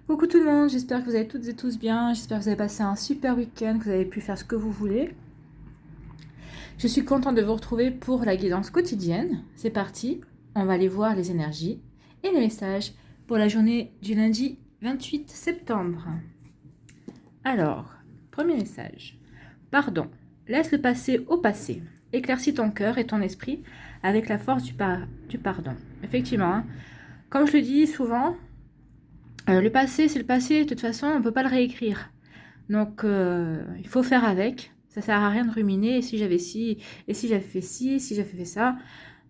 Coucou tout le monde, j'espère que vous allez toutes et tous bien, j'espère que vous avez passé un super week-end, que vous avez pu faire ce que vous voulez. Je suis contente de vous retrouver pour la guidance quotidienne. C'est parti, on va aller voir les énergies et les messages pour la journée du lundi 28 septembre. Alors, premier message. Pardon, laisse le passé au passé. Éclaircis ton cœur et ton esprit avec la force du pardon. Effectivement, hein, comme je le dis souvent, le passé, c'est le passé, de toute façon, on ne peut pas le réécrire. Donc, il faut faire avec. Ça sert à rien de ruminer. Et si j'avais ci, et si j'avais fait ci, si j'avais fait ça.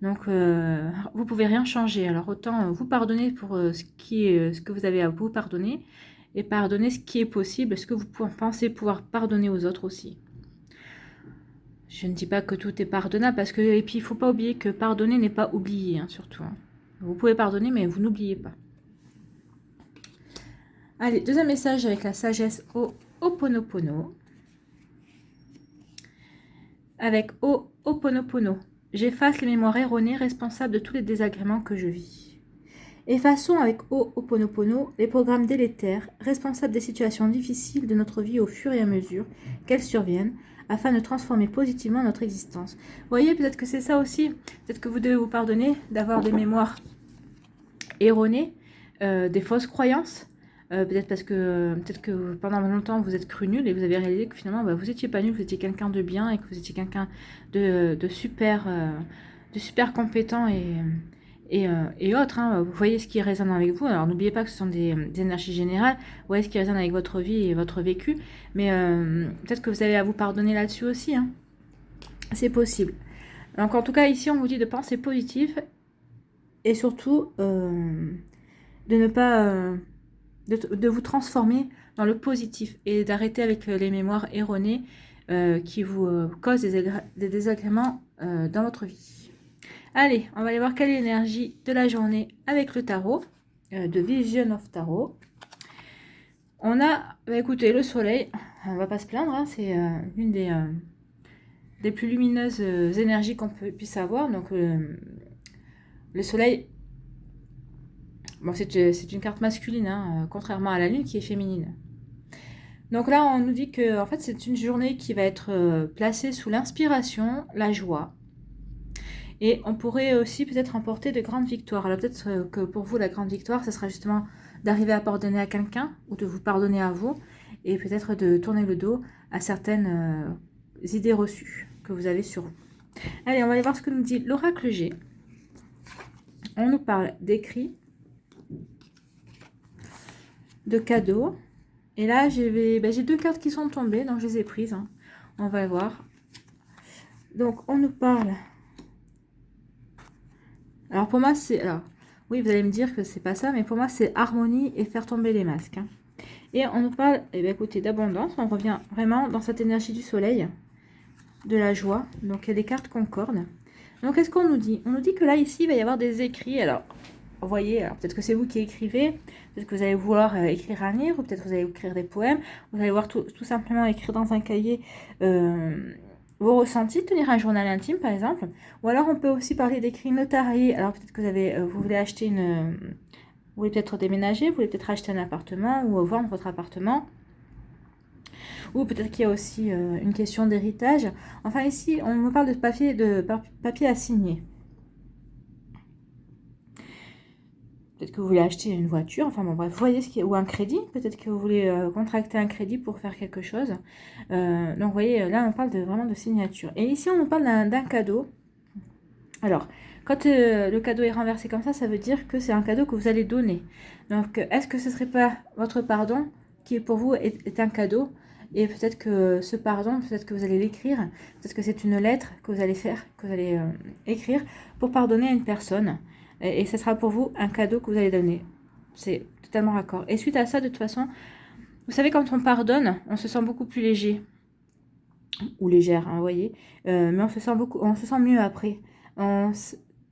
Donc, vous pouvez rien changer. Alors, autant vous pardonner pour ce que vous avez à vous pardonner. Et pardonner ce qui est possible, ce que vous pensez pouvoir pardonner aux autres aussi. Je ne dis pas que tout est pardonnable, parce que, et puis il ne faut pas oublier que pardonner n'est pas oublier, hein, surtout. Hein. Vous pouvez pardonner, mais vous n'oubliez pas. Allez, deuxième message avec la sagesse au Ho'oponopono. Avec Ho'oponopono, j'efface les mémoires erronées responsables de tous les désagréments que je vis. Effaçons avec Ho'oponopono les programmes délétères responsables des situations difficiles de notre vie au fur et à mesure qu'elles surviennent, afin de transformer positivement notre existence. Vous voyez, peut-être que c'est ça aussi. Peut-être que vous devez vous pardonner d'avoir des mémoires erronées, des fausses croyances. Peut-être que pendant longtemps vous êtes cru nul et vous avez réalisé que finalement vous n'étiez pas nul, vous étiez quelqu'un de bien et que vous étiez quelqu'un de super compétent et autres. Hein. Vous voyez ce qui résonne avec vous. Alors n'oubliez pas que ce sont des énergies générales. Vous voyez ce qui résonne avec votre vie et votre vécu. Mais peut-être que vous avez à vous pardonner là-dessus aussi. Hein. C'est possible. Donc en tout cas ici on vous dit de penser positif et surtout de ne pas... de vous transformer dans le positif et d'arrêter avec les mémoires erronées qui vous causent des désagréments dans votre vie. Allez, on va aller voir quelle est l'énergie de la journée avec le tarot, de Vision of Tarot. On a, écoutez, le soleil, on va pas se plaindre, hein, c'est une des plus lumineuses énergies qu'on puisse avoir. Donc le soleil... Bon, c'est une carte masculine, hein, contrairement à la lune qui est féminine. Donc là, on nous dit que en fait, c'est une journée qui va être placée sous l'inspiration, la joie. Et on pourrait aussi peut-être remporter de grandes victoires. Alors peut-être que pour vous, la grande victoire, ce sera justement d'arriver à pardonner à quelqu'un ou de vous pardonner à vous. Et peut-être de tourner le dos à certaines idées reçues que vous avez sur vous. Allez, on va aller voir ce que nous dit l'oracle G. On nous parle d'écrits, de cadeaux. Et là, j'ai deux cartes qui sont tombées, donc je les ai prises. Hein. On va voir. Donc, on nous parle. Alors, pour moi, c'est... Alors, oui, vous allez me dire que c'est pas ça, mais pour moi, c'est harmonie et faire tomber les masques. Hein. Et on nous parle, eh bien, écoutez, d'abondance. On revient vraiment dans cette énergie du soleil, de la joie. Donc, il y a des cartes concordes. Donc, qu'est-ce qu'on nous dit? On nous dit que là, ici, il va y avoir des écrits. Alors, vous voyez, alors peut-être que c'est vous qui écrivez, peut-être que vous allez vouloir écrire un livre, ou peut-être que vous allez écrire des poèmes, vous allez voir tout simplement écrire dans un cahier vos ressentis, tenir un journal intime par exemple, ou alors on peut aussi parler d'écrits notariés. Alors peut-être que vous voulez acheter vous voulez peut-être déménager, vous voulez peut-être acheter un appartement ou vendre votre appartement, ou peut-être qu'il y a aussi une question d'héritage. Enfin ici, on me parle de papier à signer. Peut-être que vous voulez acheter une voiture, enfin bon bref, vous voyez ou un crédit, peut-être que vous voulez contracter un crédit pour faire quelque chose. Donc vous voyez, là on parle vraiment de signature. Et ici on nous parle d'un cadeau. Alors, quand le cadeau est renversé comme ça veut dire que c'est un cadeau que vous allez donner. Donc est-ce que ce ne serait pas votre pardon qui pour vous est un cadeau? Et peut-être que ce pardon, peut-être que vous allez l'écrire, peut-être que c'est une lettre que vous allez faire, que vous allez écrire pour pardonner à une personne. Et ce sera pour vous un cadeau que vous allez donner. C'est totalement raccord. Et suite à ça, de toute façon, vous savez, quand on pardonne, on se sent beaucoup plus léger. Ou légère, hein, vous voyez. Mais on se sent mieux après.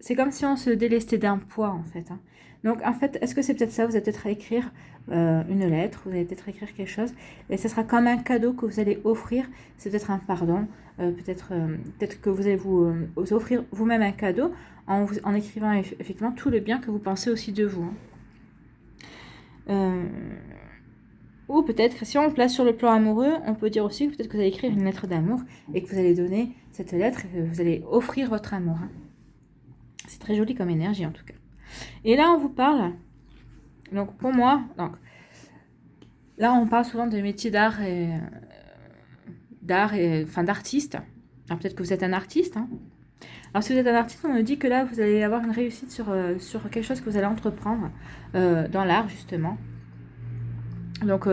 C'est comme si on se délestait d'un poids, en fait. Hein. Donc, en fait, est-ce que c'est peut-être ça? Vous allez peut-être écrire une lettre, vous allez peut-être écrire quelque chose. Et ce sera comme un cadeau que vous allez offrir. C'est peut-être un pardon. Peut-être que vous allez vous offrir vous-même un cadeau en écrivant effectivement tout le bien que vous pensez aussi de vous. Hein. Ou peut-être, si on le place sur le plan amoureux, on peut dire aussi que peut-être que vous allez écrire une lettre d'amour et que vous allez donner cette lettre et que vous allez offrir votre amour. Hein. C'est très joli comme énergie en tout cas. Et là, on vous parle, donc pour moi, donc, là, on parle souvent des métiers d'art enfin d'artiste. Alors peut-être que vous êtes un artiste. Hein. Alors si vous êtes un artiste, on nous dit que là, vous allez avoir une réussite sur quelque chose que vous allez entreprendre dans l'art justement. Donc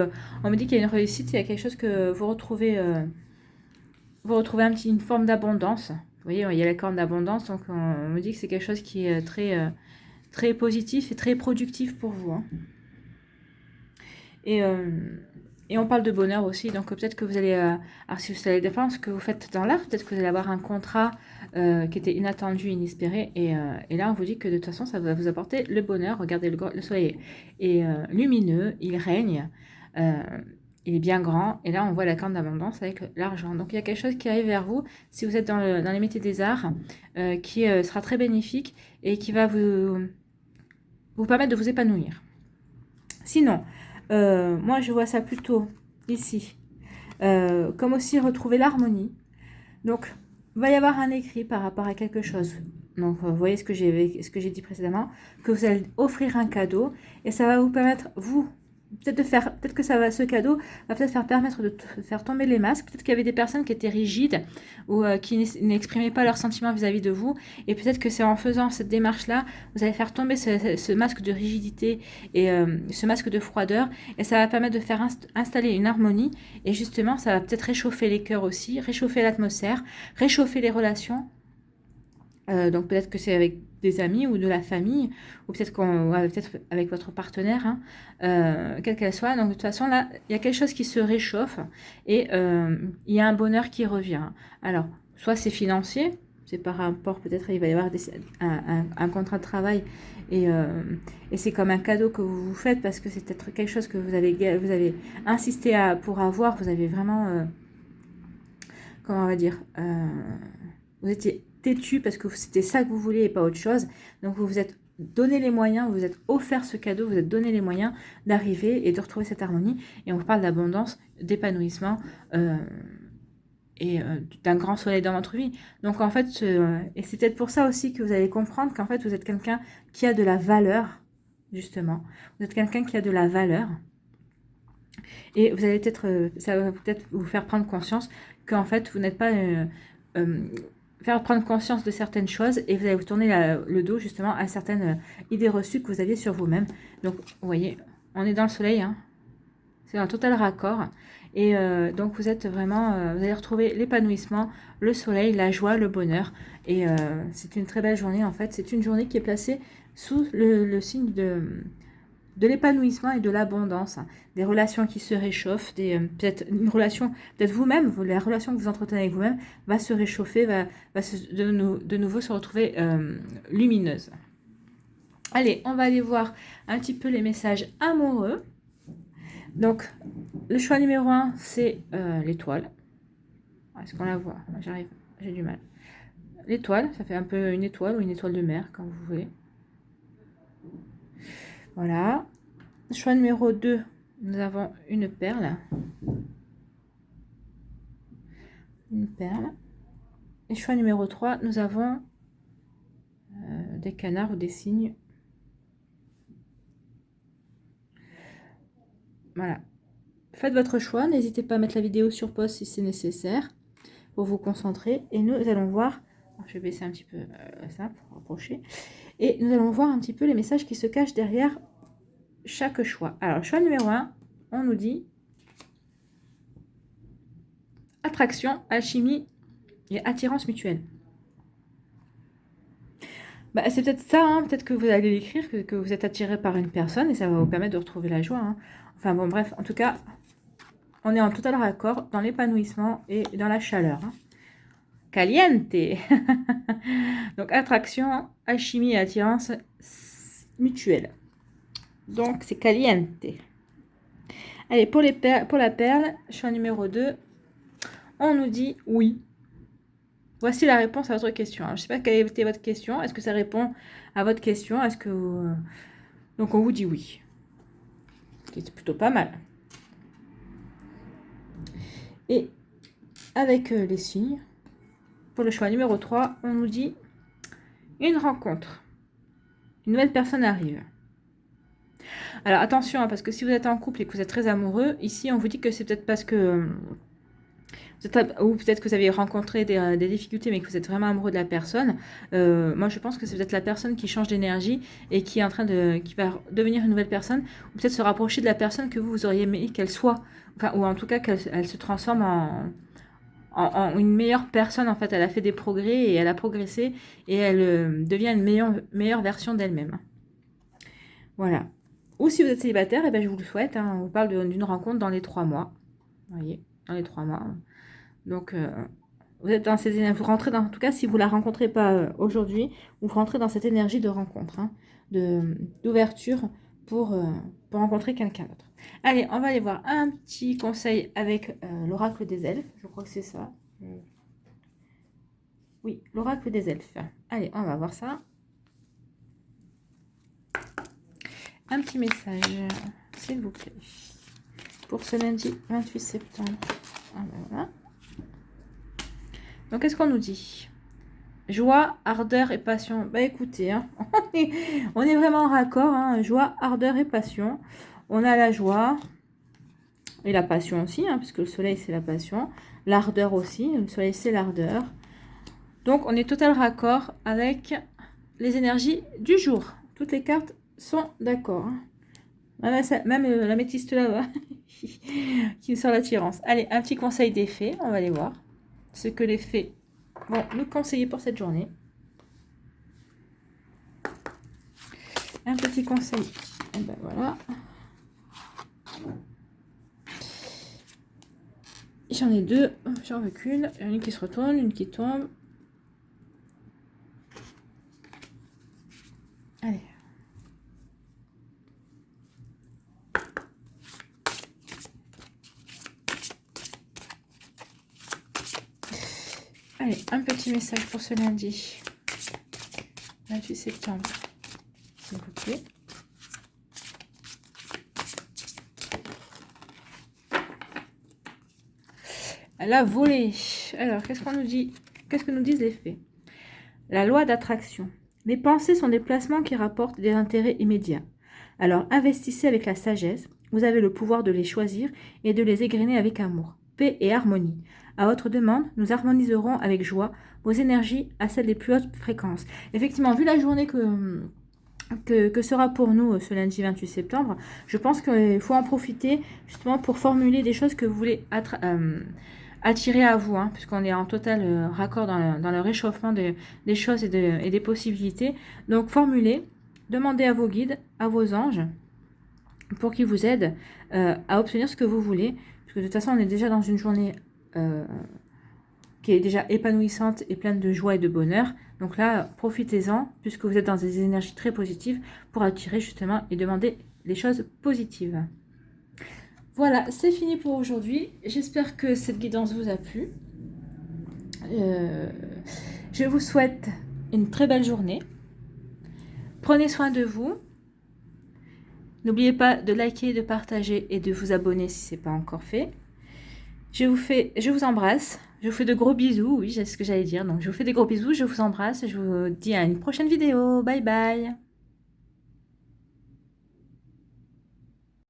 on me dit qu'il y a une réussite, il y a quelque chose que vous retrouvez une forme d'abondance. Vous voyez, il y a la corne d'abondance, donc on me dit que c'est quelque chose qui est très positif et très productif pour vous. Hein. Et on parle de bonheur aussi, donc peut-être que vous allez, alors si vous allez dépendre de ce que vous faites dans l'art, peut-être que vous allez avoir un contrat qui était inattendu, inespéré, et là on vous dit que de toute façon ça va vous apporter le bonheur. Regardez, le soleil est lumineux, il règne, il est bien grand, et là on voit la corne d'abondance avec l'argent. Donc il y a quelque chose qui arrive vers vous, si vous êtes dans les métiers des arts, qui sera très bénéfique et qui va vous permettre de vous épanouir. Sinon, moi je vois ça plutôt ici, comme aussi retrouver l'harmonie. Donc, il va y avoir un écrit par rapport à quelque chose. Donc, vous voyez ce que j'ai dit précédemment, que vous allez offrir un cadeau et ça va vous permettre, vous, peut-être que ce cadeau va peut-être permettre de faire tomber les masques. Peut-être qu'il y avait des personnes qui étaient rigides ou qui n'exprimaient pas leurs sentiments vis-à-vis de vous. Et peut-être que c'est en faisant cette démarche-là, vous allez faire tomber ce masque de rigidité et ce masque de froideur. Et ça va permettre de faire installer une harmonie. Et justement, ça va peut-être réchauffer les cœurs aussi, réchauffer l'atmosphère, réchauffer les relations. Donc peut-être que c'est avec des amis ou de la famille, ou peut-être avec votre partenaire, hein, quelle qu'elle soit. Donc de toute façon, là, il y a quelque chose qui se réchauffe et il y a un bonheur qui revient. Alors, soit c'est financier, c'est par rapport, peut-être il va y avoir un contrat de travail et c'est comme un cadeau que vous vous faites parce que c'est peut-être quelque chose que vous avez insisté pour avoir, vous avez vraiment, comment on va dire, vous étiez têtu parce que c'était ça que vous vouliez et pas autre chose. Donc vous vous êtes donné les moyens, vous vous êtes offert ce cadeau, vous vous êtes donné les moyens d'arriver et de retrouver cette harmonie. Et on vous parle d'abondance, d'épanouissement et d'un grand soleil dans votre vie. Donc en fait, et c'est peut-être pour ça aussi que vous allez comprendre qu'en fait vous êtes quelqu'un qui a de la valeur, justement. Vous êtes quelqu'un qui a de la valeur. Et vous allez peut-être, ça va peut-être vous faire prendre conscience qu'en fait vous n'êtes pas... faire prendre conscience de certaines choses et vous allez vous tourner le dos justement à certaines idées reçues que vous aviez sur vous-même. Donc, vous voyez, on est dans le soleil, hein. C'est un total raccord. Et donc, vous êtes vraiment, vous allez retrouver l'épanouissement, le soleil, la joie, le bonheur. Et c'est une très belle journée en fait. C'est une journée qui est placée sous le signe de l'épanouissement et de l'abondance, hein. Des relations qui se réchauffent, peut-être une relation, peut-être vous-même, la relation que vous entretenez avec vous-même va se réchauffer, va de nouveau se retrouver lumineuse. Allez, on va aller voir un petit peu les messages amoureux. Donc, le choix numéro 1, c'est l'étoile. Est-ce qu'on la voit? J'arrive, j'ai du mal. L'étoile, ça fait un peu une étoile ou une étoile de mer, quand vous voulez. Voilà. Choix numéro 2, nous avons une perle. Une perle. Et choix numéro 3, nous avons des canards ou des cygnes. Voilà. Faites votre choix. N'hésitez pas à mettre la vidéo sur pause si c'est nécessaire pour vous concentrer. Et nous allons voir... Je vais baisser un petit peu ça pour rapprocher. Et nous allons voir un petit peu les messages qui se cachent derrière chaque choix. Alors, choix numéro 1, on nous dit attraction, alchimie et attirance mutuelle. Bah, c'est peut-être ça, hein, peut-être que vous allez l'écrire, que vous êtes attiré par une personne et ça va vous permettre de retrouver la joie. Hein. Enfin bon, bref, en tout cas, on est en total raccord dans l'épanouissement et dans la chaleur. Hein. Caliente. Donc, attraction, alchimie et attirance mutuelle. Donc, c'est caliente. Allez, pour la perle, choix numéro 2, on nous dit oui. Voici la réponse à votre question. Alors, je ne sais pas quelle était votre question. Est-ce que ça répond à votre question? Donc, on vous dit oui. C'est plutôt pas mal. Et avec les signes, pour le choix numéro 3, on nous dit une rencontre. Une nouvelle personne arrive. Alors attention, hein, parce que si vous êtes en couple et que vous êtes très amoureux, ici on vous dit que c'est peut-être parce que ou peut-être que vous avez rencontré des difficultés mais que vous êtes vraiment amoureux de la personne. Moi je pense que c'est peut-être la personne qui change d'énergie et qui est en train qui va devenir une nouvelle personne, ou peut-être se rapprocher de la personne que vous auriez aimé qu'elle soit, enfin, ou en tout cas qu'elle se transforme en une meilleure personne. En fait, elle a fait des progrès et elle a progressé et elle devient une meilleure version d'elle-même. Voilà. Ou si vous êtes célibataire, et ben je vous le souhaite, hein, on vous parle d'une rencontre dans les 3 mois. Vous voyez, dans les 3 mois. Donc, vous êtes dans ces énergies. Vous rentrez dans, en tout cas, si vous ne la rencontrez pas aujourd'hui, vous rentrez dans cette énergie de rencontre, hein, d'ouverture pour rencontrer quelqu'un d'autre. Allez, on va aller voir un petit conseil avec l'oracle des elfes. Je crois que c'est ça. Oui, l'oracle des elfes. Allez, on va voir ça. Un petit message, s'il vous plaît, pour ce lundi 28 septembre. Ah ben voilà. Donc, qu'est-ce qu'on nous dit? Joie, ardeur et passion. Bah écoutez, hein, on est vraiment en raccord. Hein, joie, ardeur et passion. On a la joie et la passion aussi, hein, puisque le soleil c'est la passion. L'ardeur aussi, le soleil c'est l'ardeur. Donc, on est total raccord avec les énergies du jour. Toutes les cartes sont d'accord. Même l'améthyste là-bas qui me sort l'attirance. Allez, un petit conseil des fées. On va aller voir ce que les fées vont nous conseiller pour cette journée. Un petit conseil. Et ben voilà. J'en ai deux. J'en veux qu'une. Une qui se retourne, une qui tombe. Allez. Allez, un petit message pour ce lundi 28 septembre, s'il vous plaît. La volée. Alors, qu'est-ce qu'on nous dit? Qu'est-ce que nous disent les fées? La loi d'attraction. Les pensées sont des placements qui rapportent des intérêts immédiats. Alors, investissez avec la sagesse. Vous avez le pouvoir de les choisir et de les égrener avec amour, paix et harmonie. À votre demande, nous harmoniserons avec joie vos énergies à celles des plus hautes fréquences. Effectivement, vu la journée que sera pour nous ce lundi 28 septembre, je pense qu'il faut en profiter justement pour formuler des choses que vous voulez attirer à vous, hein, puisqu'on est en total raccord dans le réchauffement des choses et des possibilités. Donc formulez, demandez à vos guides, à vos anges, pour qu'ils vous aident à obtenir ce que vous voulez, parce que de toute façon on est déjà dans une journée qui est déjà épanouissante et pleine de joie et de bonheur. Donc là, profitez-en, puisque vous êtes dans des énergies très positives, pour attirer justement et demander les choses positives. Voilà, c'est fini pour aujourd'hui. J'espère que cette guidance vous a plu. Je vous souhaite une très belle journée. Prenez soin de vous. N'oubliez pas de liker, de partager et de vous abonner si ce n'est pas encore fait. Je vous embrasse. Je vous fais de gros bisous. Oui, c'est ce que j'allais dire. Donc, je vous fais des gros bisous. Je vous embrasse. Je vous dis à une prochaine vidéo. Bye bye.